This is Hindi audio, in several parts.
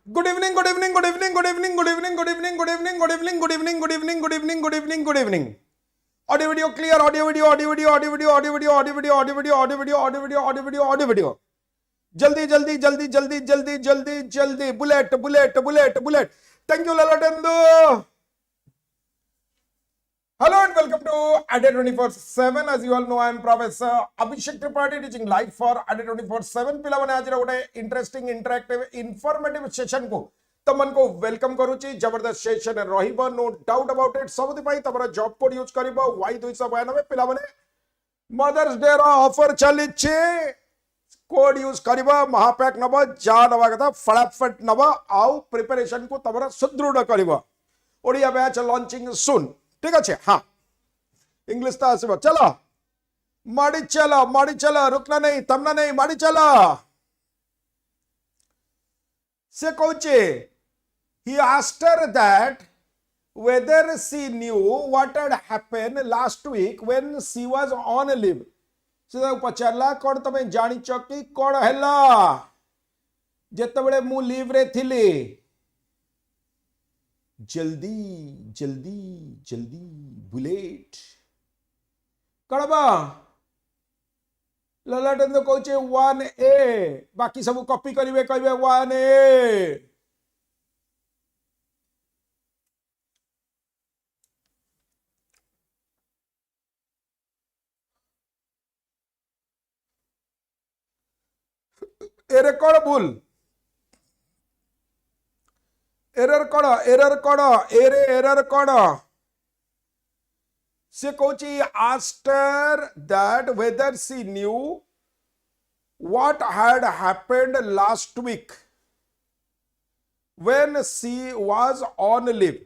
Good evening, good evening, good evening, good evening, good evening, good evening, good evening, good evening, good evening, good evening, good evening, good evening, good evening. Audio video clear, audio video, audio video, audio video, audio video, audio video, audio video, audio video, audio video, audio video, audio video. Jaldi, jaldi, jaldi, jaldi, jaldi, jaldi, jaldi. Bullet, bullet, bullet, bullet. Thank you, Lalatendu. Hello and welcome to ADA 24/7. As you all know, I am Professor Abhishek Sir teaching live for ADA 24/7. पिलाने आज गोटे इंटरेस्टिंग इंटरैक्टिव इनफॉर्मेटिव सेशन को तमन को वेलकम करूची. जबरदस्त सेशन रहिबो, नो डाउट अबाउट इट. सबुति पई तमरा जॉब कोड यूज करबो Y292 पिलाने मदर्स डे रो ऑफर चली छे. कोड यूज करबो, महापैक नबो, जा नबा कथा फटाफट नबो आउ प्रिपरेशन को तमरा सुदृढ़ करबो. ओडिया बैच लॉन्चिंग सून. ठीक अच्छे. हाँ, इंग्लिश तो आसब. चलो माड़ी चलो, रुकना नहीं, थमना नहीं, माड़ी चलो. से कौचे he asked her that whether she knew what had happened last week when she was on leave. से पचारला कौन तमे जानी कि कौन हैला जेतबेले मु लीव रे थिली. जल्दी जल्दी जल्दी बुलेट कड़बा ललाटन तो कहचे 1A. बाकी सब कॉपी करिवे कहबे 1A. एरे कौन भूल एरर कौन एरर कौन से कहची asked her that whether she knew what had happened last week when she was on leave.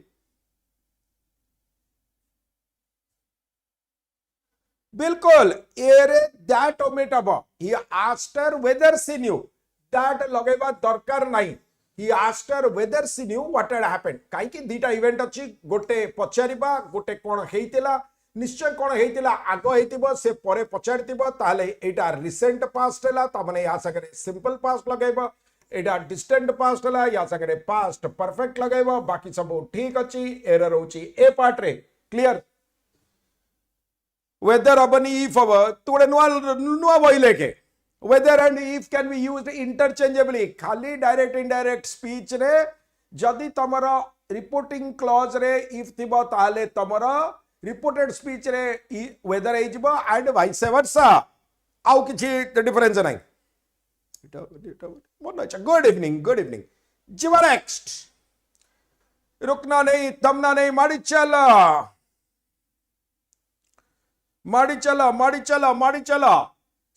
बिल्कुल एरे that omit अब. He asked her whether she knew. that लगेबा दरकार नहीं. He asked her whether she knew what had happened. कहीं दीटा इवेंट अच्छी, गोटे पचारिबा, गोटे कौन हेइतिला, निश्चय कौन हेइतिला आगो हेइतिबो, से परे पचारितिबो, ताले एटा रिसेंट पास्ट हैला, ता माने या सगरे सिंपल पास्ट लगेबो. एटा डिस्टेंट पास्ट हैला, या सगरे पास्ट परफेक्ट लगेबो. बाकी सब ठीक अच्छी. एरर होची ए पार्ट रे. क्लियर. वेदर अबनी इफ अब तू गोटे नुआ बही लेके. Whether and if can be used interchangeably. खाली डायरेक्ट इनडायरेक्ट स्पीच रे जदि तमरा रिपोर्टिंग क्लॉज रे if थिबो ताले तमरा रिपोर्टेड स्पीच रे whether हे जिवो एंड वाइस वर्सा. आउ किछि डिफरेंस नाही. मन अच्छा. गुड इवनिंग जीवा नेक्स्ट. रुकना नहीं, थमना नहीं, माड़ी चला.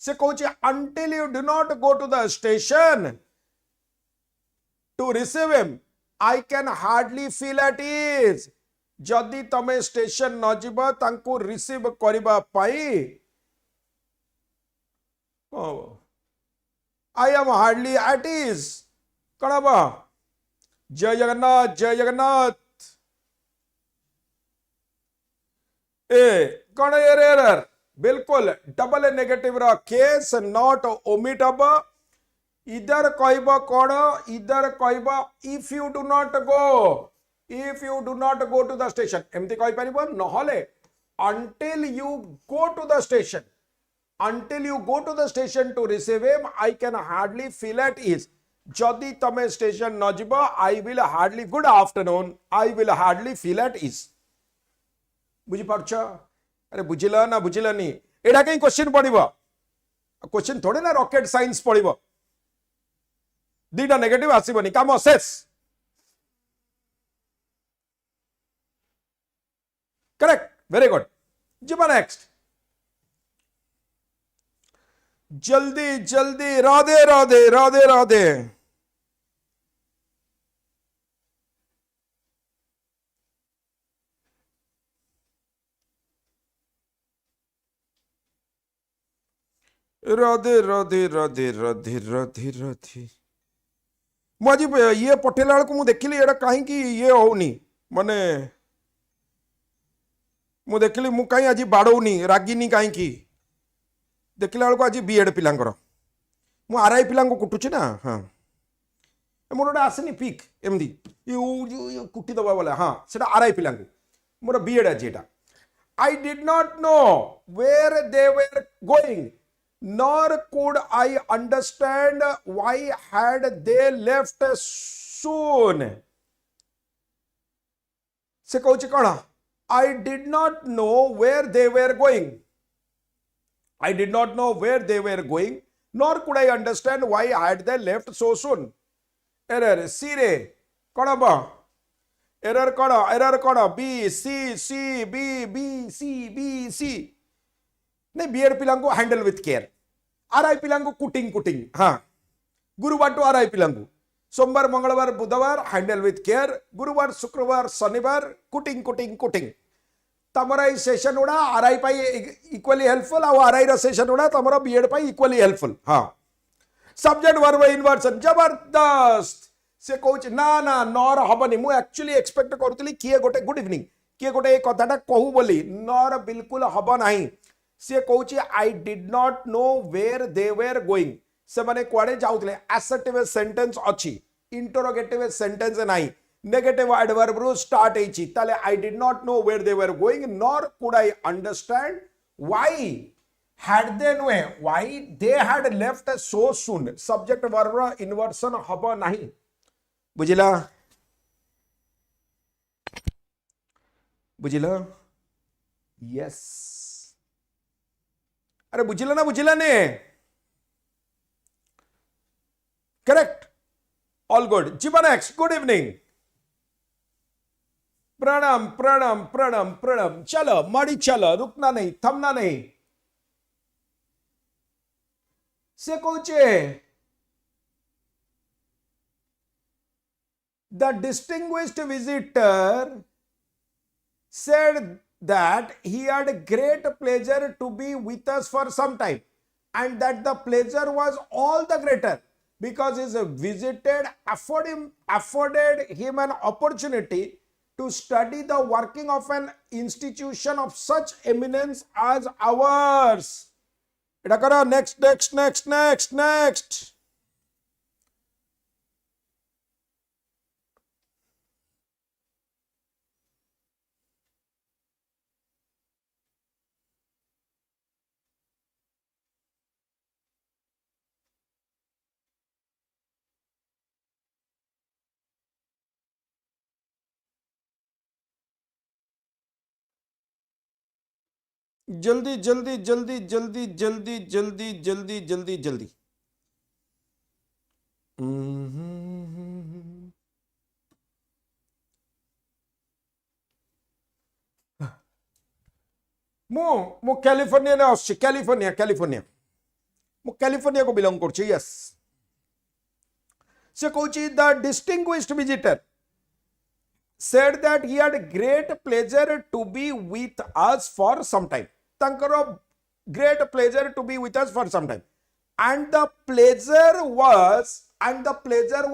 से कहूची until you do not go to the station to receive him I can hardly feel at ease. जदि तमे स्टेशन न जीव तांको रिसीव करिबा पाई I am hardly at ease. कणबा जय जगन्नाथ. ए कण एरर. बिल्कुल डबल नेगेटिव रा केस नॉट ओमिट अब. इधर कहब कौन, इधर कहब if you do not go to the station एमती कहि परिबो. नहले until you go to the station to receive him I can hardly feel at ease. जदि तमे स्टेशन न जीव I will hardly, good afternoon, I will hardly feel at ease. बुझी पारछ. अरे बुझिला ना बुझिलानी. एडा कहीं क्वेश्चन पड़िबो. क्वेश्चन थोड़े ना रॉकेट साइंस पड़िबो. दीटा नेगेटिव आसीबनी. काम शेष. करेक्ट. Very good. जीवा नेक्स्ट. जल्दी राधे. राधे. मुझे ये पठेला बेलू मुझे देखिली एटा कहीं ये होनी माने मु देखिली मु कहीं आज बाड़ौनी रागिनी कहीं देखला बेलू आज B.Ed पिलांकर मु RI पिला कुटुची ना. हाँ मोर गोटे आसनी पिक एमती कुटी दबा बोले हाँ से आरआई पिला मोर बीएड आज एटा I did not know where they were going, nor could I understand why had they left soon. से कहूँ कौन I did not know where they were going. I did not know where they were going, nor could I understand why had they left so soon. Error C रे कौन बा एरर कौन बी सी बी नहीं बीएड पिला हैंडल विथ केयर आरआई पिला कुटिंग हाँ गुरुवार टू आरआई पिला सोमवार मंगलवार बुधवार हैंडल विथ केयर गुरुवार शुक्रवार शनिवार कुटिंग तमर ये सेशन गुड़ा आरआई इक्वली हेल्पफुल आरआई रो सेशन गुड़ा तमर बीएड इक्वली हेल्पफुल हाँ सब्जेक्ट वर्ब इनवर्सन जबरदस्त से कहूँ ना ना नर हेनी मुझे एक्चुअली एक्सपेक्ट करुली किए गोटे गुड इवनिंग किए गोटे कथाटा कहू बोली नर बिल्कुल हम ना सी कहूँ I did not know where they were going से माने कुआडे जाउतले असर्टिव सेंटेंस अच्छी इंटरोगेटिव सेंटेंस नाही नेगेटिव एडवर्ब रु स्टार्ट हेची ताले I did not know where they were going nor could I understand why had they नुहे why they had left so soon subject verb inversion हम नाही बुझिला यस अरे बुझिला ने करेक्ट ऑल गुड जीवा नेक्स्ट गुड इवनिंग प्रणाम चलो माड़ी चलो रुकना नहीं थमना नहीं से कौचे The distinguished visitor said that he had great pleasure to be with us for some time and that the pleasure was all the greater because his visit afforded him an opportunity to study the working of an institution of such eminence as ours. Eta karo next. जल्दी मु कैलिफोर्निया ने आसछि कैलिफोर्निया को बिलोंग करछि यस से कहूछि the distinguished visitor said that he had great pleasure to be with us for some time tankaro great pleasure to be with us for some time and the pleasure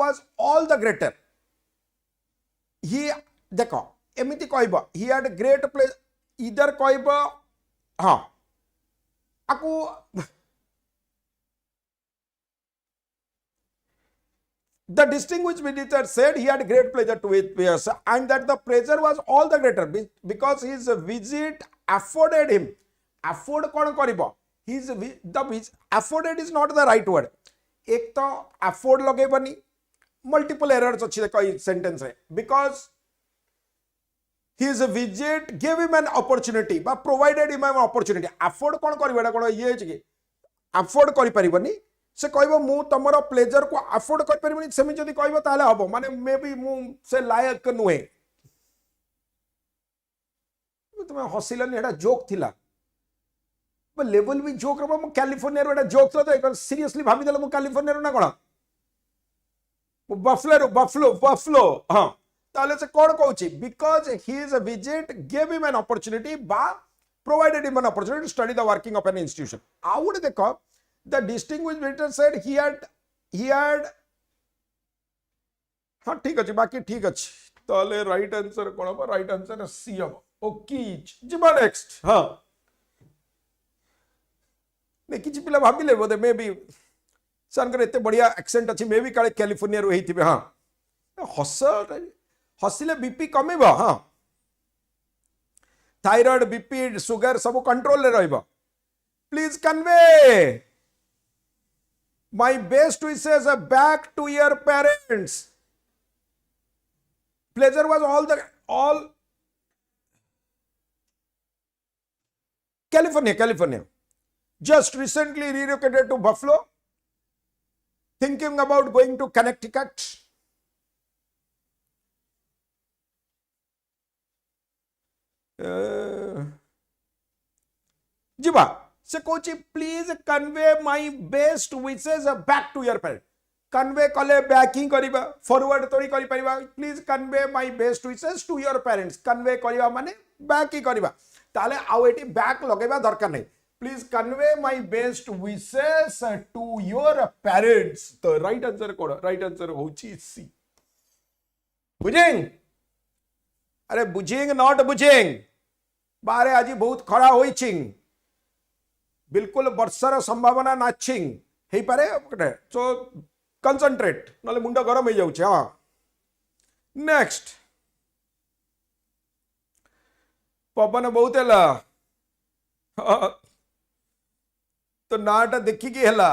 was all the greater he देखो एमिति कहबो he had great pleasure either कहबो हाँ आकु The distinguished visitor said he had great pleasure to with us and that the pleasure was all the greater because his visit afforded him. Afford कौन करिबो? Afforded is not the right word. एक तो afford लगेबनी multiple errors अच्छी देखो इस sentence रे because his visit gave him an opportunity but provided him an opportunity. Afford कौन करिबो एटा कोन ये कि afford करि परिबनी से कहबो मु तमरो प्लेजर को अफोर्ड कर परिबनी सेमि जदी कहबो ताले हबो माने मे बी मु से लायक नुहे तुम हसिलन एटा जोक थिला लेवल भी जोक रो मु कैलिफोर्निया रो एटा जोक थला तो सीरियसली भाबी देला मु कैलिफोर्निया रो ना कोन बफलो हां ताले से कोन कहूची because his visit give him an opportunity बा provided him an opportunity to study the working of an institution आ गुड देखो The distinguished visitor said he had हाँ ठीक अच्छे बाकी ठीक अच्छे ताले राइट आंसर कौन हो राइट आंसर सी हम ओके जिबा नेक्स्ट हाँ नहीं किसी पिला भाभी ले बोले मे भी सर इतने बढ़िया एक्सेंट अच्छी मे भी काले कैलिफोर्निया रो ही थी हाँ हस हसिले बीपी कमिब हाँ थायराइड बीपी सुगर सब कंट्रोल रे रहइबो please convey my best wishes back to your parents pleasure was all California just recently relocated to Buffalo thinking about going to Connecticut ଯିବା से कौची please convey my best wishes back to your parent convey कले बैक ही करिबा फॉरवर्ड तोरी करि परिबा please convey my best wishes to your parents convey करिबा माने बैक ही करिबा ताले आउ एटी बैक लगेबा दरकार नै please convey my best wishes to your parents तो राइट आंसर कोड राइट आंसर होची सी बुझिंग अरे बुझिंग नॉट बुझिंग बारे आज बहुत खरा होइछिंग बिल्कुल वर्षार संभावना नाचिंग हे पारे सो कंसंट्रेट नले मुंड गरम हो जाउछ हां नेक्स्ट पवन बहुत हैला तो नाटा देखि की हैला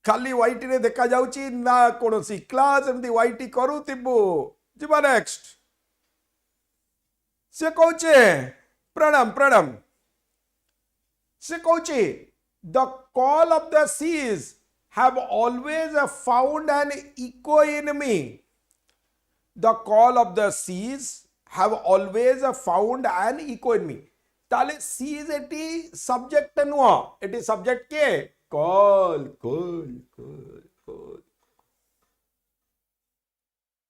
खाली वाइट रे देखा जाउची ना कोनोसी क्लास एमती वाइट करूतिबो जिबा नेक्स्ट से कहूचे प्रणाम प्रणाम से कहूचे the call of the seas have always found an echo in me the call of the seas have always found an echo in me ताले seas एटी subject नुआ एटी subject के call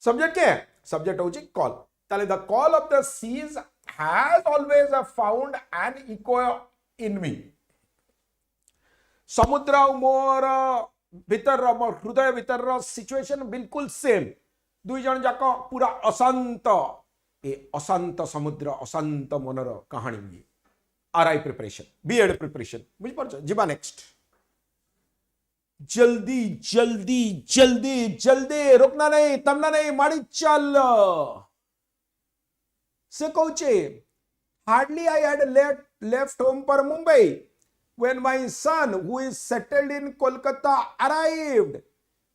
subject के subject होची call ताले the call of the seas has always found an echo in me समुद्र मोर भीतर मोर हृदय भीतर सिचुएशन बिल्कुल सेम दुई जन जाक पूरा अशांत ए अशांत समुद्र अशांत मनर कहानी आरआई प्रिपरेशन बीएड प्रिपरेशन बुझ पारछ जीवा नेक्स्ट जल्दी जल्दी जल्दी जल्दी रुकना नहीं तमना नहीं माड़ी चल से कहूचे hardly I had left home पर Mumbai when my son who is settled in Kolkata arrived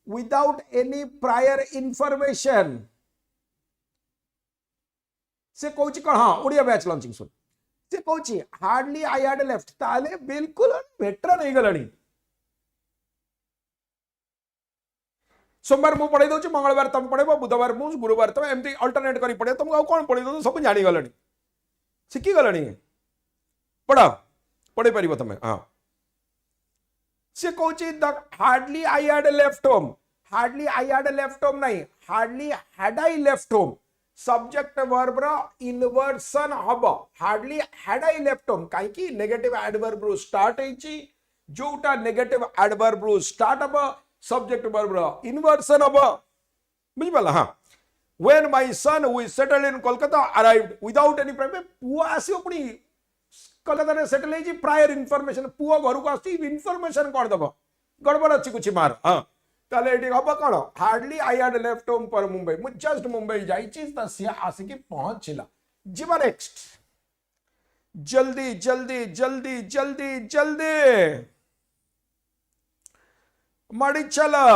without any prior information से कहूची कौन हाँ ओडिया बैच लॉन्चिंग सुन से कहूची हार्डली आई हैड लेफ्ट ताले बिल्कुल बेटर नहीं गलणी सोमवार मु पढ़ाई दउची मंगलवार तुम पढ़ेबो बुधवार मु गुरुवार तुम एमती अल्टरनेट करी पढ़े तुम कौन पढ़ी दो सब जानी गलणी सिखी गलणी पढ़ा पढ़े पारिबो तमे हां से कहूची the hardly I had left home hardly I had left home नहीं hardly had I left home subject verb रो इन्वर्सन हबो hardly had I left home काई की नेगेटिव एडवर्ब रो स्टार्ट हेची जोटा नेगेटिव एडवर्ब रो स्टार्ट हबो सब्जेक्ट वर्ब रो इन्वर्सन हबो बुझ पाला हां when my son who is settled in Kolkata arrived without any problem पुआ आसियो पुनी कलकत्ता सेटल है प्रायर इनफॉरमेशन पुओ घर को आसी इनफॉरमेशन कौन दब गड़बड़ अच्छी कुछ मार हाँ ताले एटी हम कौन hardly I had left home पर मुंबई मु जस्ट मुंबई जाइछि त से आसिकी पहुंचला जीवा नेक्स्ट जल्दी जल्दी जल्दी जल्दी जल्दी मड़ी चला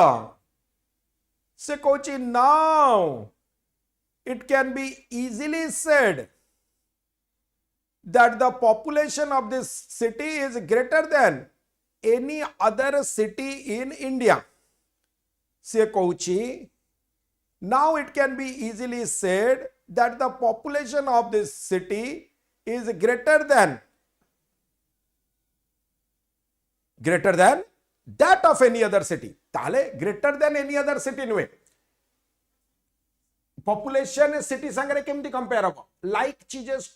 से Kochi now it can be easily said that the population of this city is greater than any other city in India. Se कहूची now it can be easily said that the population of this city is greater than that of any other city. ताले greater than any other city नुए population city संगरे केमती कंपेयर हो like चीजेस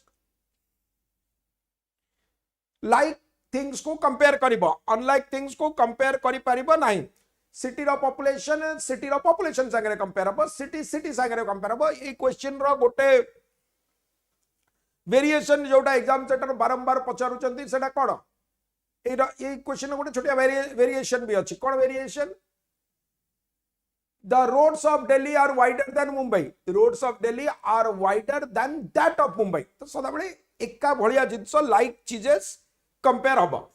लाइक थिंग्स को कंपेयर करिबो अनलाइक थिंग्स को कंपेयर करि परिबो नाही सिटी रो पॉपुलेशन संगे कंपेयर हबो सिटी संगे कंपेयर हबो ए क्वेश्चन रो गोटे वेरिएशन जोटा एग्जाम सेंटर बारंबार पचारुचंती सेटा कोन ए क्वेश्चन गोटे छोटिया वेरिएशन भी अछि कोन variation The roads of Delhi are wider than Mumbai. The roads of Delhi are wider than that of Mumbai. तो सदाबले एका भलिया जिंस like चीजेस compare हबा.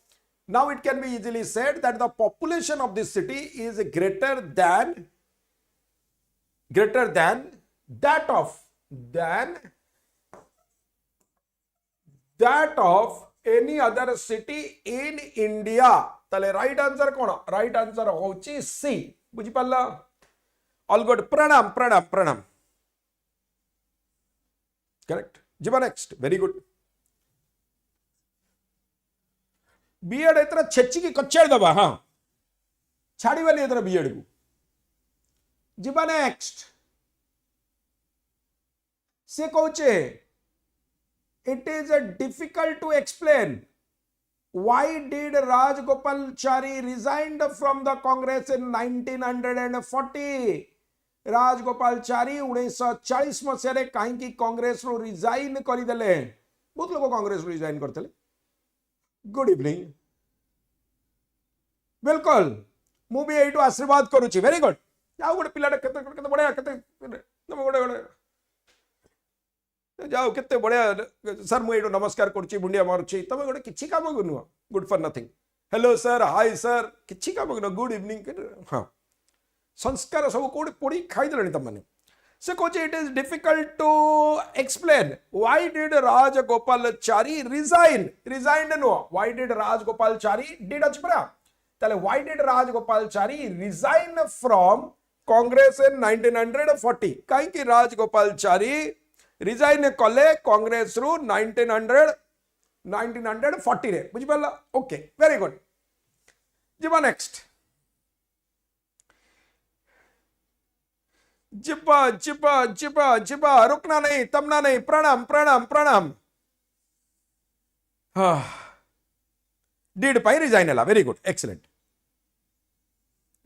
Now it can be easily said that the population of this city is greater than that of any other city in India. ताले right answer कौन? Right answer होची C. बुझी पाला? All good. Pranam. Correct. Jiba next. Very good. B.Ed इतना छेची की कच्चर दबा हाँ छाड़ी वाली इतना B.Ed को जिबा नेक्स्ट से कौचे it is difficult to explain why did Rajgopalachari resigned from the Congress in 1940. Rajagopalachari 1940 मसीह कहीं कांग्रेस रो रिजाइन करदेले. बहुत लोग कांग्रेस रो रिजाइन करते. Good evening. बिल्कुल मु भी एटू आशीर्वाद करुची. Very good. जाओ गोटे पिलाटा केते केते बढ़िया केते तुम गोटे गोटे जाओ केते बढ़िया सर मु एटू नमस्कार करुची मुंडिया मारुची तमे गोटे किछि काम गनुआ. Good for nothing. Hello sir hi sir किछि काम गनो. Good evening. हां संस्कार सब कोडी पोडी खाई देलनी तमने. से कोचे it is difficult to explain why did Rajagopalachari resign no why did Rajagopalachari did अचपरा ताले why did Rajagopalachari resign from Congress in 1940. काई कि राजगोपालचारी रिजाइन कले कांग्रेस रु 1940 रे. बुझि पाला? Okay very good. जिबा नेक्स्ट. जिबा रुकना नहीं तमना नहीं. प्रणाम. डिड पाई रिजाइन हला. Very good excellent.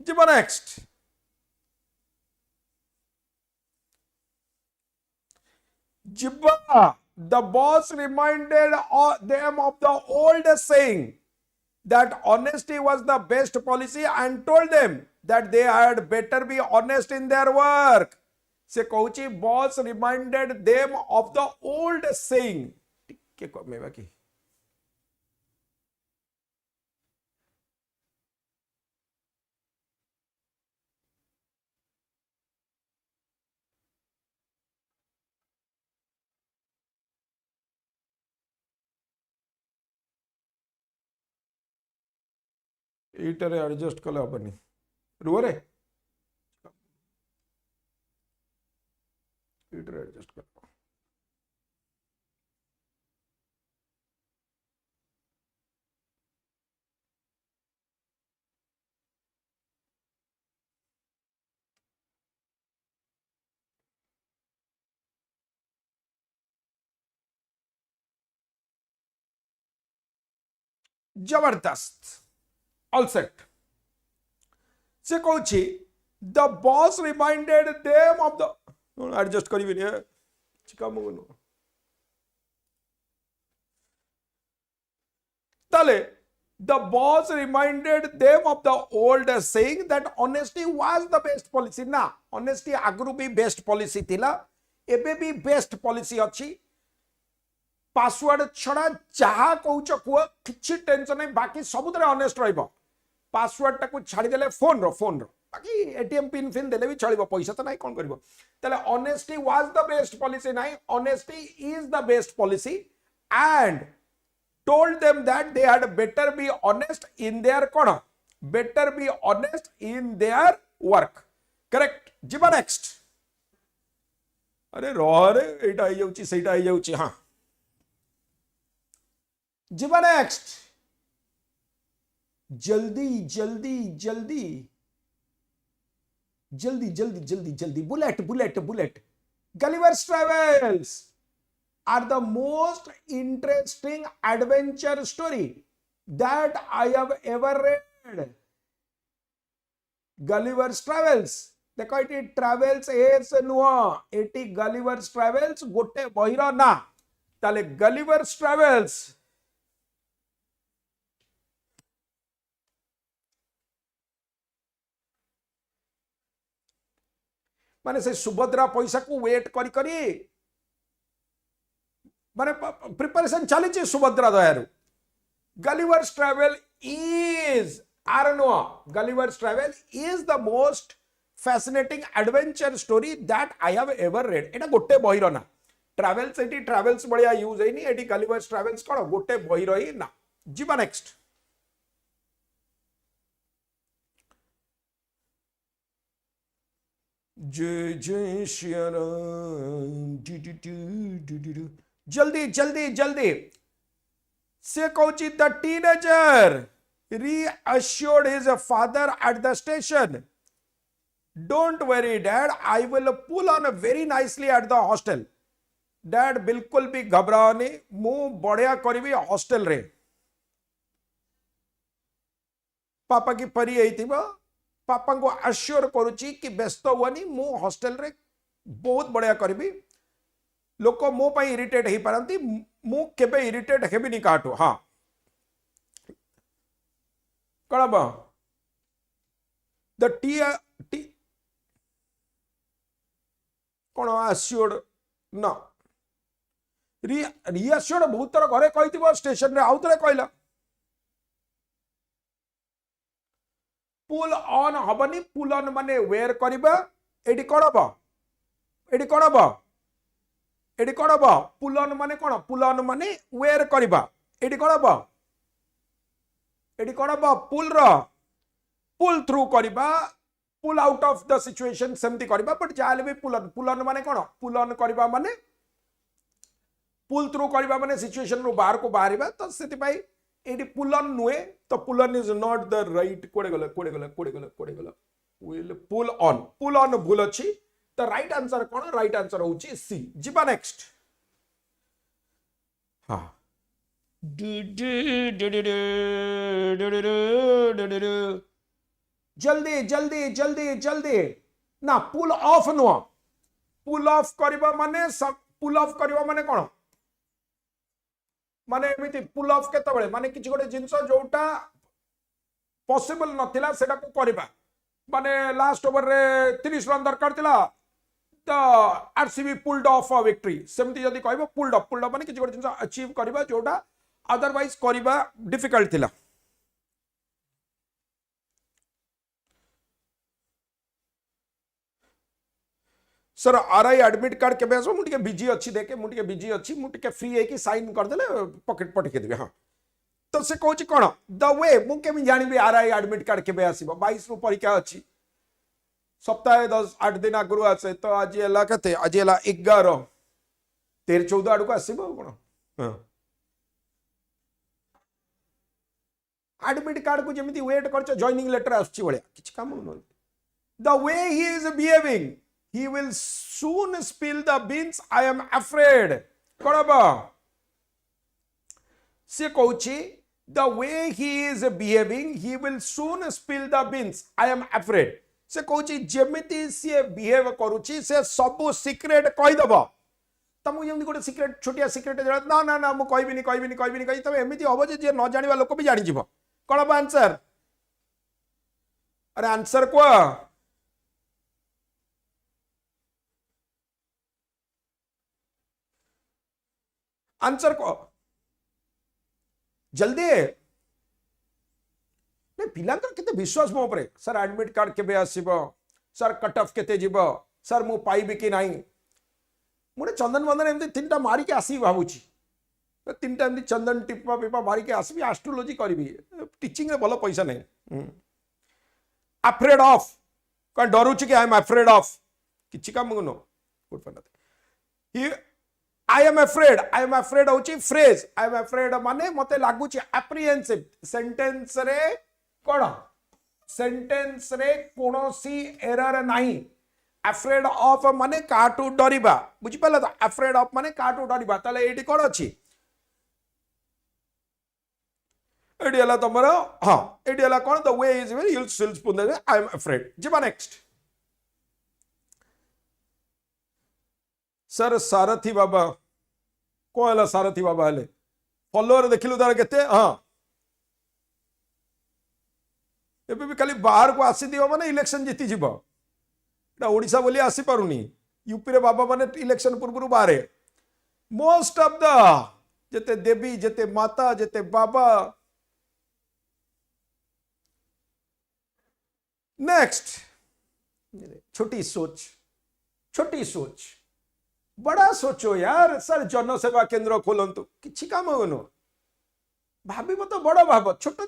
जिबा नेक्स्ट. जिबा the boss reminded them of the old saying that honesty was the best policy and told them that they had better be honest in their work. से कहूची boss reminded them of the old saying. टिके कमे बाकी ଏଇଟାରେ ଆଡଜଷ୍ଟ କଲେ ହବନି. ରୁହ ରେ ଏଇଟାରେ ଆଡଜଷ୍ଟ କର. जबरदस्त. All set. से कहूची the boss reminded them of the adjust करिबिनी है चिकाम गनो ताले the boss reminded them of the old saying that honesty was the best policy. ना honesty आगरू भी best policy थिला एबे भी best policy अछि. पासवर्ड छड़ा जहा कहूच कुआ किछि टेंशन नहीं बाकी सबुतरे ऑनेस्ट रहइबो. पासवर्ड टाकू छाड़ी देले फोन रो बाकी एटीएम पिन फिन देले भी चलिबो. पैसा तो नहीं कोन करबो. तले honesty was the best policy. नहीं honesty is the best policy and told them that they had better be honest in their cone better be honest in their work. Correct. जिबा नेक्स्ट. अरे रो रे एटा आई जाउची सेटा आई जाउची. हां जिबा नेक्स्ट. जल्दी bullet. Gulliver's Travels are the most interesting adventure story that I have ever read. Gulliver's Travels देखो ये ट्रावेल्स एस नुह एटी Gulliver's Travels गोटे बहिर ना ताले Gulliver's Travels माने से सुभद्रा पैसा को वेट करी करी माने प्रिपरेशन चली सुभद्रा दयारु गलिवर्स ट्रैवल इज आरनो Gulliver's travel is the most fascinating adventure story that I have ever read एटा गोटे बहिर ना ट्रैवल्स एटी ट्रैवल्स बलिया यूज हैनी एटी गलिवर्स ट्रैवल्स कोन गोटे बहिर ही ना जीवा नेक्स्ट जय जय श्री राम जल्दी जल्दी जल्दी से कहूँ the teenager reassured his father at the station, don't worry dad, I will pull on very nicely at the hostel. Dad बिल्कुल भी घबराओनी मु बढ़िया करी हॉस्टल रे पापा की परी आई पापा को आश्योर करुच्ची कि व्यस्त हुआनी मु हॉस्टल रे बहुत बढ़िया करी लोक मो पाई इरिटेट हो पारती मु केबे इरिटेट हेबिनी काटू हाँ कौन द टी कौन आश्योर्ड न रिअश्योर्ड बहुत थर घरे कही स्टेशन रे आउ थे कहला पुल ऑन हबनी पुल ऑन माने वेयर करिबा एडी कौन हम एडी कौन हम एडी कौन हम पुल ऑन माने कौन पुल ऑन माने वेयर करिबा एडी कौन हम एडी कौन हम पुल थ्रू करिबा pull out of the situation सेमती करिबा बट जाले भी पुल ऑन माने कौन पुल ऑन करिबा माने पुल थ्रू करिबा माने सिचुएशन रो बाहर को बाहरिबा तो सेति भाई एडी पुल ऑन नुए तो pull on is not the right कोडे गला विल पुल ऑन भूल अछि तो राइट आंसर कौन राइट आंसर होची सी जीवा नेक्स्ट हां जल्दी जल्दी जल्दी जल्दी ना पुल ऑफ नुह पुल ऑफ करबा माने पुल ऑफ करबा माने कौन माने एमिति पुल ऑफ केतबेले माने किछि गोटे जिंस जोटा पॉसिबल नथिला सेटा को करबा माने लास्ट ओवर रे 30 रन दरकार थिला the RCB pulled off a victory सेमति जदी कहबो पुल्ड ऑफ माने किछि गोटे जिंस अचीव करबा जोटा अदरवाइज करबा डिफिकल्ट थिला सर आरआई एडमिट कार्ड के आसो मुझे बिजी अच्छी देखे मुझे बिजी अच्छी मुझे फ्री है साइन करदे पकेट पठेदेवी हाँ तो से कौन कौन द वे मुझे जानी आरआई एडमिट कार्ड के आसो 22 रु परीक्षा अच्छी सप्ताह 10-8 दिन आगु आसे तो आज है आज 11 13 14 आड़ को आसो कौन एडमिट कार्ड को जमी वेट कर जॉइनिंग लेटर आम the way he is behaving he will soon spill the beans I am afraid कौन हम से कहूची the way he is behaving he will soon spill the beans I am afraid से कहूची जेमिति से बिहेव करूची से सब सीक्रेट कहीदेव तुमको जमी गोटे सीक्रेट छोटिया सीक्रेट ना ना ना मुझे कहबी कही तुम एमती हम जे न जाना लोक भी जानीज कौन हम आंसर अरे आंसर कह आंसर को जल्दी नहीं पिला केते विश्वास मो पर सर एडमिट कार्ड केबे आसीबो सर कट ऑफ केते जीवो सर मु पाइबी कि नाही मुझे चंदन बंदन एमती 3टा मारी के आसी भाबुची 3टा एमती चंदन टिपा पिपा मारी के आसी एस्ट्रोलॉजी करबी टीचिंग रे भलो पैसा नहीं अफ्रेड ऑफ कौन डरुची कि आई एम अफ्रेड ऑफ किछि काम नो गुड फन ही I am afraid होची फ्रेज I am afraid माने मते लागुची apprehensive सेंटेंस रे कोन सेंटेंस रे कोनोसी एरर नाही afraid of माने काटू डरिबा बुझी पले तो afraid of माने काटू डरिबा ताले एटी कोन अछि एटी हला तमरो हां एटी हला कोन the way is very useful spoon I am afraid जिबा नेक्स्ट सर सारथी बाबा कौन है सारथी बाबा हेले फॉलोअर देखिलु तार केते हाँ एबे भी खाली बाहर को आसी दियो माने इलेक्शन जीती जीव ओडिशा बोली आसी पारुनी यूपी रे बाबा माने इलेक्शन पूर्व बाहर मोस्ट ऑफ द जेते देवी जेते माता जेते बाबा नेक्स्ट छोटी सोच बड़ा सोचो यार सर जनसेवा केंद्र खोलंतु किछि काम होनो भाभी तो बड़ा भाव छोट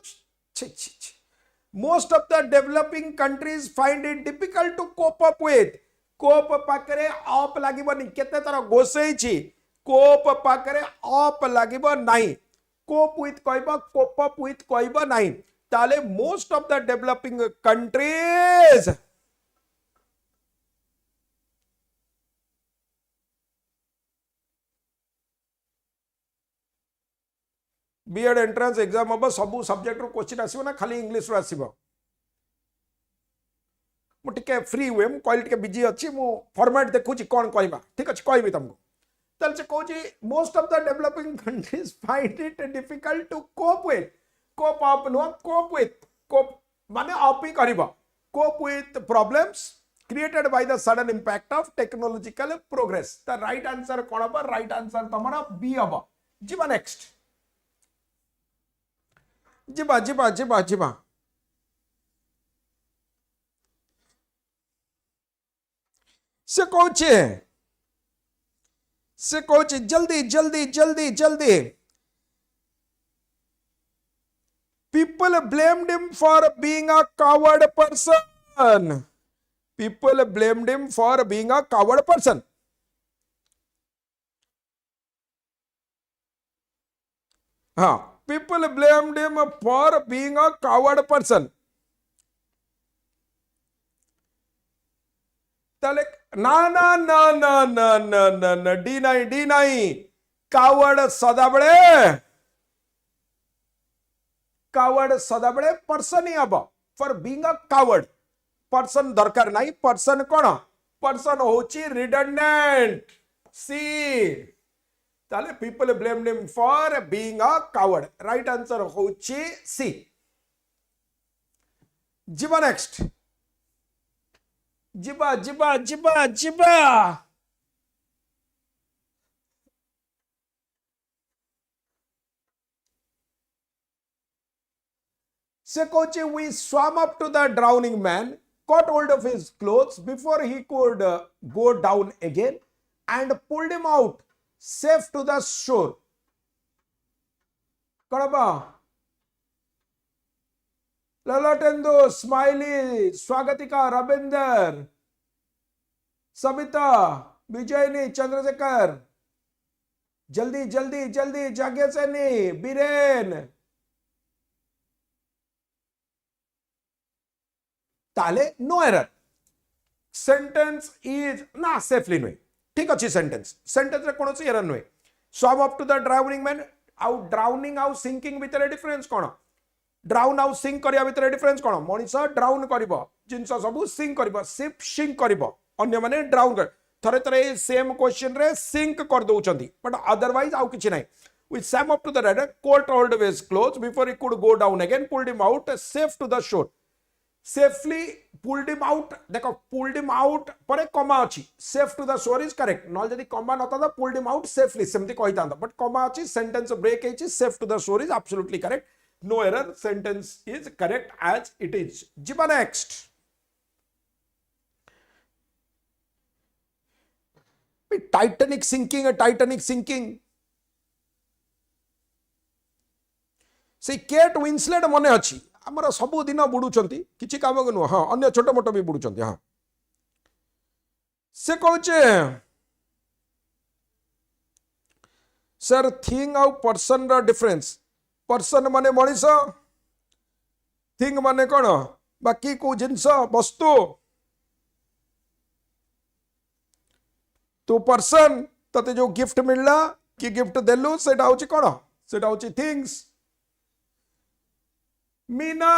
most of the developing countries find it difficult to cope up with cope पाकरे अप लागिबनी केते तर गोसै छी कोप पाकरे अप लागिबो नाही कोप विथ कहबो कोप अप विथ कहबो नाही ताले most of the developing countries B.Ed entrance exam हम सब सब्जेक्ट रो क्वेश्चन आसीबो ना खाली इंग्लिश रो आसीबो मु टिके फ्री हुए मु कहली टिके बिजी अछि मु फॉर्मेट देखुची कोन कहबा ठीक अछि कहबी तुमको तल से कहूची most of the developing countries find it difficult to cope with cope up no cope with cope माने अप ही करबा cope with problems created by the sudden impact of technological progress the right answer कोन हबा राइट आंसर तमरा बी हबा जीवा नेक्स्ट जीवा जीवा जीवा जीवा से कहूचे जल्दी जल्दी जल्दी जल्दी people blamed him for being a coward person people blamed him for being a coward person हाँ people blamed him for being a coward person ताले ना ना ना ना ना ना ना ना डी नहीं कावर्ड सदाबले पर्सन ही हम for being a coward person दरकार नहीं पर्सन कौन पर्सन होची रिडंडेंट सी ताले people blamed him for being a coward right answer होची सी जीवा नेक्स्ट जिबा जिबा जिबा जिबा से कहूचे we swam up to the drowning man caught hold of his clothes before he could go down again and pulled him out safe to the shore कड़बा ललटेंदु स्माइली स्वागतिका रविंदर सविता विजयनी चंद्रशेखर जल्दी जल्दी जल्दी जाग्यसेनी बीरेन ताले नो एरर सेंटेंस इज ना सेफली नुए ठीक अच्छी सेंटेंस रे कौन सी एरर नुए swam up to the drowning man आउ ड्राउनिंग आउ सिंकिंग भितर डिफरेंस कौन ड्राउन आउ सिंक करिया भितर डिफरेंस कौन मनीष ड्राउन करिवो जिंस सब सिंक करिवो शिप सिंक करिवो अन्य माने ड्राउन कर थरे थरे सेम क्वेश्चन रे सिंक कर दोउचंदी बट अदरवाइज आउ किछि नै we swam up to the river caught hold of his clothes before he could go down again pulled him out safe to the shore safely pulled him out देखो pulled him out पर एक कॉमा अछि safe to the shore is correct नॉल जदी कॉमा नता था pulled him out safely सेमति कहितांदा बट कॉमा अछि सेंटेंस ब्रेक हेछि safe to the shore is absolutely correct no error sentence is correct as it is jiba next Titanic sinking से केट विंसलेट मने अछि हमर सब दिन बुडुचंती किछि काम नु हां अन्य छोट मोट भी बुडुचंती हां से कहूचे सर थिंग आउ पर्सन रा डिफरेंस पर्सन माने मनीष थिंग माने कोन बाकी को जिंस वस्तु तो पर्सन तते जो गिफ्ट मिलला कि गिफ्ट देलु सेटा होची कोन सेटा होची things Meena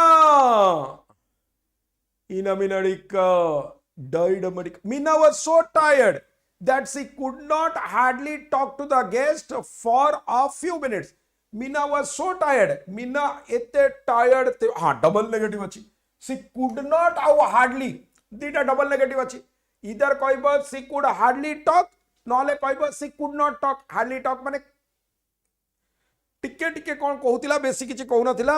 Inaminica died Mina was so tired that she could not hardly talk to the guest for a few minutes. Mina was so tired. Mina ete tired हाँ double negative अच्छी. She could not how hardly दीटा double negative अच्छी. इधर कहबो सी कुड हार्डली टॉक नले कहबो she could not talk hardly talk माने टिके टिके कौन कहूतिला बेसी किछि कहू नथिला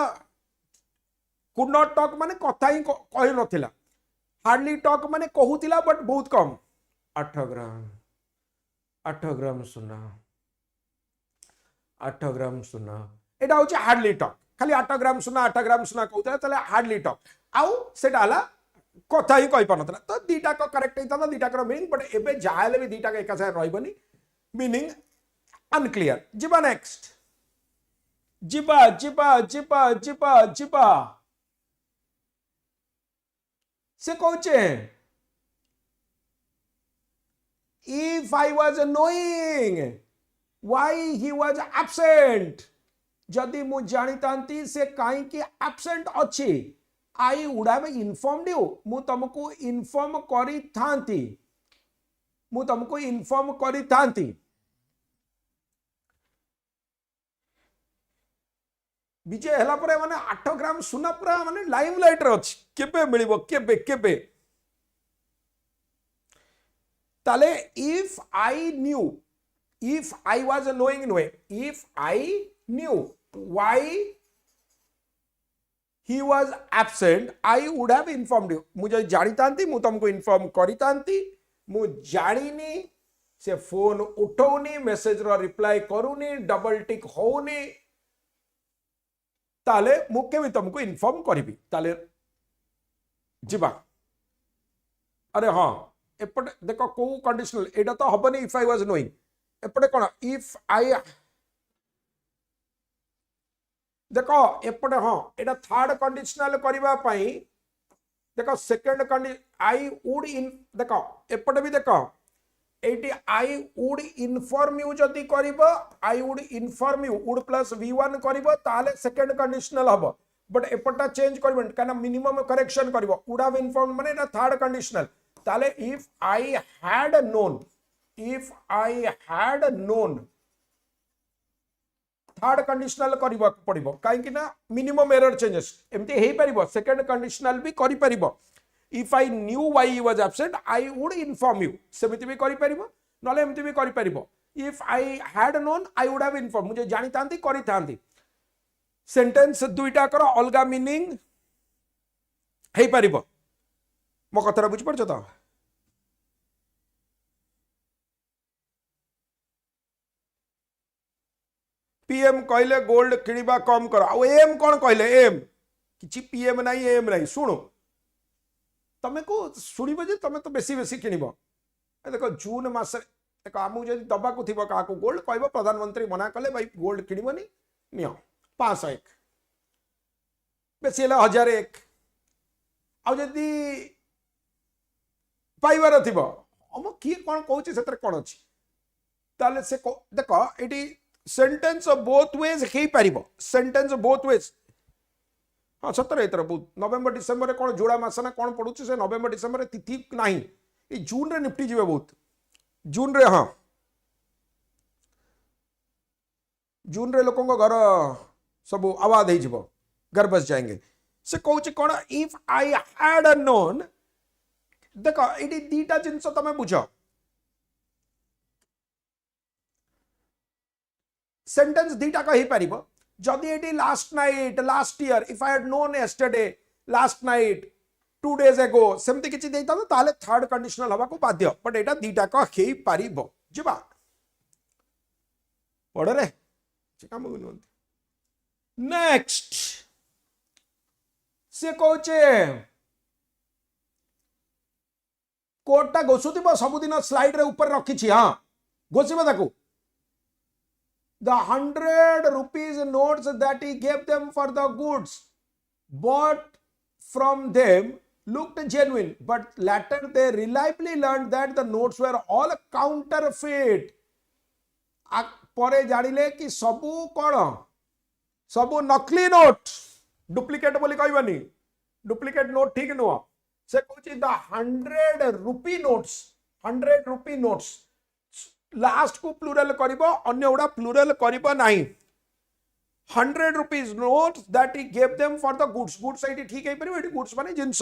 कुड नॉट टॉक माने कथा ही कहि नथिला हार्डली टॉक माने कहूतिला बट बहुत कम 8 ग्राम सुना 8 ग्राम सुना एटा होछि हार्डली टॉक खाली 8 ग्राम सुना कहूतिला तले हार्डली टॉक आउ सेटा हला कथा ही कहि पानतला तो दीटा को करेक्ट हिता दीटा को मीनिंग बट एबे जाहेले भी दीटा एका साथ रहबनी मीनिंग अनक्लियर जिबा नेक्स्ट जिबा जिबा जिबा जिबा जिबा से कहचे if I was knowing why he was absent जदि मु जानी तांती से काई की absent अच्छी I would have informed you मु तुमको इन्फॉर्म करी थांती मु तुमको इन्फॉर्म करी थांती विजय हला परे माने 8 ग्राम सुना पूरा माने लाइव लाइट रे अछि केबे मिलिबो केबे केबे ताले if I knew if I was knowing no if I knew why he was absent I would have informed you मुझे जानी तांती मु तुमको इन्फॉर्म करी तांती मु जानिनी से फोन उठौनी मेसेज रो रिप्लाई करूनी डबल टिक होनी ताले मु केबे तुमको इन्फॉर्म करबी ताले जिबा अरे हां एपटे देखो को कंडीशनल एटा तो हबनी इफ आई वाज नोइंग एपटे कोन इफ आई देखो एपटे हां एटा थर्ड कंडीशनल करबा पई देखो second Kandi I would in देखो एपटे भी देखो eighty I would inform you जदी करबो I would inform you would plus v1 करबो ताले सेकंड कंडीशनल हबो बट एपटा चेंज करबो काना मिनिमम करेक्शन करबो वुड हैव इन्फॉर्म माने एटा थर्ड कंडीशनल ताले if I had known third conditional करबा पड़िबो काहे कि ना मिनिमम एरर चेंजेस एमती हेई परिबो सेकंड कंडीशनल भी करि परिबो if I knew why he was absent I would inform you सेमिति भी करि परिबो नले एमती भी करि परिबो if I had known I would have informed मुझे जानि तांती करि तांती सेंटेंस दुईटा कर अलगा मीनिंग हेई परिबो मो कथरा बुझ पड़छ तो पीएम कहले गोल्ड किनिबा कम कर आ एम कोन कहले एम किछि पीएम नाही एम नाही सुनो तमे को सुनिबो जे तमे तो बेसी बेसी किनिबो ए देखो जून मास देखो आमु जदि दबा को थिबो का को गोल्ड कहबो प्रधानमंत्री मना कले भाई गोल्ड किनिबोनी नियो 501 बेसी ले 1001 आ जदि पाइबार थिबो हम की कोन कहूची सेतर कोन अछि ताले से देखो एटी सेंटेंस बोथ वेज हे पारिबो सेंटेंस बोथ वेज हाँ सतरे एतर बहुत नवेम्बर डिसेम्बर कौन जोड़ा मास ना कौन पड़ू से नवेम्बर डिसेम्बर तिथि नहीं ये जून रे निपटी जीवे बहुत जून रे हाँ जून रे लोकों घर सब आवाद हो जीवो घर बस जाएंगे से कहूँ कौन इफ आई हैड नोन देखो ये दीटा जिनस तमें बुझ सेंटेंस दीटा कही पारिबो जदि eighty last night last year if I had known yesterday last night 2 days ago सेमती किछि देता तो ताले थर्ड कंडीशनल हवा को बाध्य बट एटा दीटा का हेई पारिबो जिबा पड़े काम नेक्स्ट से कहचे कोटा घोषुथिबो सबुदिन स्लाइड रे ऊपर रखिछि हां घोषिबो ताकू the 100 rupees notes that he gave them for the goods bought from them looked genuine, but later they reliably learned that the notes were all counterfeit. परे जानिले कि सबू कौन सबू नकली नोट डुप्लिकेट बोली कहबानी डुप्लिकेट नोट ठीक नुह से कहूँ the 100 rupee notes 100 rupee notes last को प्लूरल करिबो अन्य उडा प्लूरल करिबो नाही 100 rupees notes that he gave them for the goods goods eighty ठीक है परिबो एटी goods माने जिंस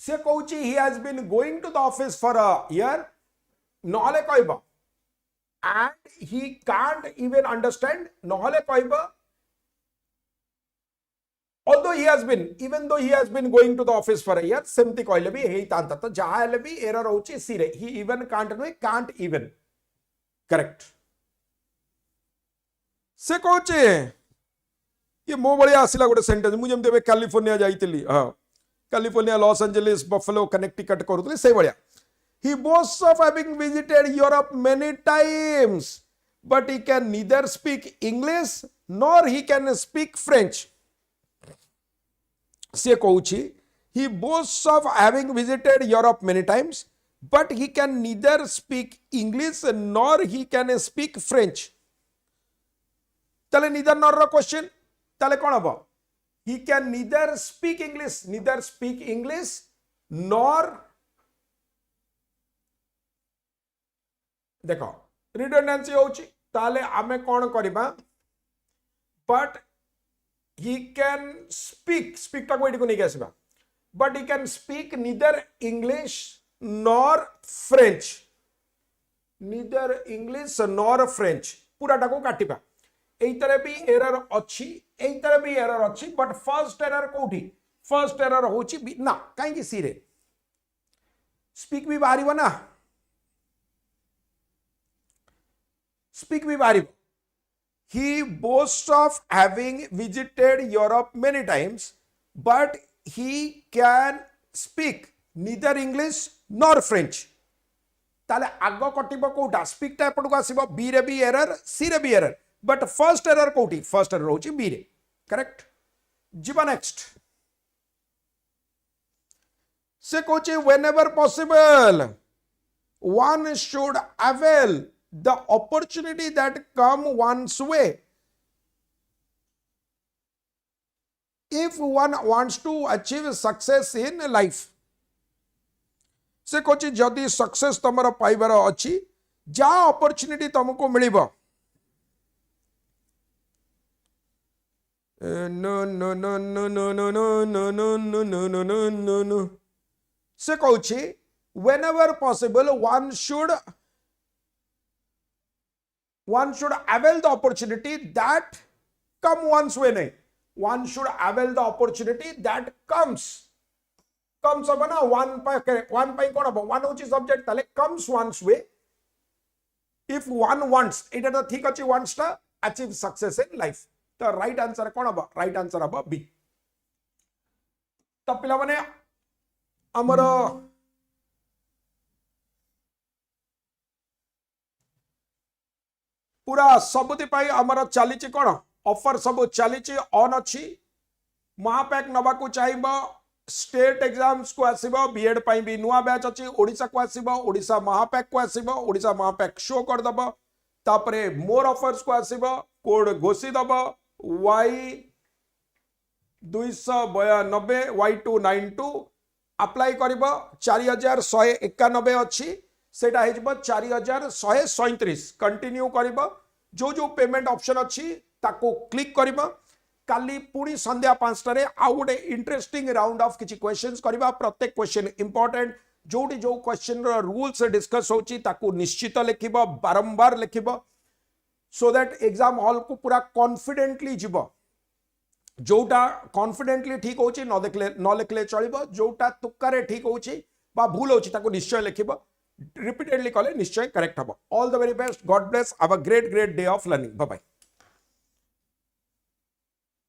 से कहूँ he has been going to the office for a year नहले कहब and he can't even understand नहले कहब although he has been even though he has been going to the office for a year सेमती कहले भी हेई तांता तो जहा हेले भी एरर होची सी रे he even can't नुहे can't even करेक्ट से कहूँ ये मो भाया आसला गोटे सेंटेंस मुझे जमी कैलिफोर्निया जाइली हाँ California Los Angeles Buffalo Connecticut करूली से भाया he boasts of having visited Europe many times but he can neither speak English nor he can speak French से कहूँ he boasts of having visited Europe many times but he can neither speak English nor he can speak French ताले neither nor रो क्वेश्चन ताले कौन हबो he can neither speak English nor देखो redundancy होची ताले आमे कौन करिबा but he can speak ताको एटी को नहीं कैसे but he can speak neither English nor French पूरा टाको काटिबा एई तरह भी एरर अच्छी बट फर्स्ट एरर कोठी फर्स्ट एरर होची ना काहे सी रे स्पीक भी बाहरिबो ना स्पीक भी बाहरिबो he boasts of having visited Europe many times but he can speak neither English nor French ताले आगो कटिबो कोटा स्पीक टा एपटको आसीबो बी रे भी एरर सी रे भी एरर बट फर्स्ट एरर कोठी फर्स्ट एरर होची बी रे करेक्ट जीवा नेक्स्ट से Kochi whenever possible one should avail the opportunity that come one's way if one wants to achieve success in life से कोची जदि सक्सेस तमर पाइबार अच्छी जा अपॉर्चुनिटी तुमको मिलिबो no no no no no no no no no no no no no no no से Kochi whenever possible one should avail the opportunity that come one's way नहीं one should avail the opportunity that comes अब ना one पाई कौन अब one होची subject ताले comes one's way if one wants इटा तो ठीक अच्छी wants टा achieve success in life तो राइट आंसर कौन अब राइट आंसर अब बी तो पिला माने हमर पूरा सबुति पाई हमर चली कौन ऑफर सब चली ऑन अच्छी महापैक नवा को चाहिए स्टेट एग्जाम्स को आसीबो बीएड पाई भी नुआ बैच अच्छी ओडिशा को आसीबो ओडिशा महापैक को आसीबो ओडिशा महापैक शो कर दबो तापरे मोर ऑफर्स को आसीबो कोड घोषी दबो Y292 Y292 अप्लाई करिबो 4191 अच्छी सेटा हेजबो 4137 कंटिन्यू करिबो जो जो पेमेंट ऑप्शन अच्छी ताको क्लिक करिबो काली पूरी संध्या 5 टारे आउ गोटे इंटरेस्टिंग राउंड ऑफ किछि क्वेश्चंस करिबा प्रत्येक क्वेश्चन इंपोर्टेंट जोटी जो क्वेश्चन रो रूल्स डिस्कस होची ताको निश्चित लिखिबो बारंबार लिखिबो सो दैट एग्जाम हॉल को पूरा कॉन्फिडेंटली जीवो जोटा कॉन्फिडेंटली ठीक होची न लिखले चलिबो जोटा तुक्कारे ठीक होची बा भूल होची ताको निश्चय लिखिबो रिपीटेडली कले निश्चय करेक्ट हबो all the very best God bless have a great day of learning bye bye.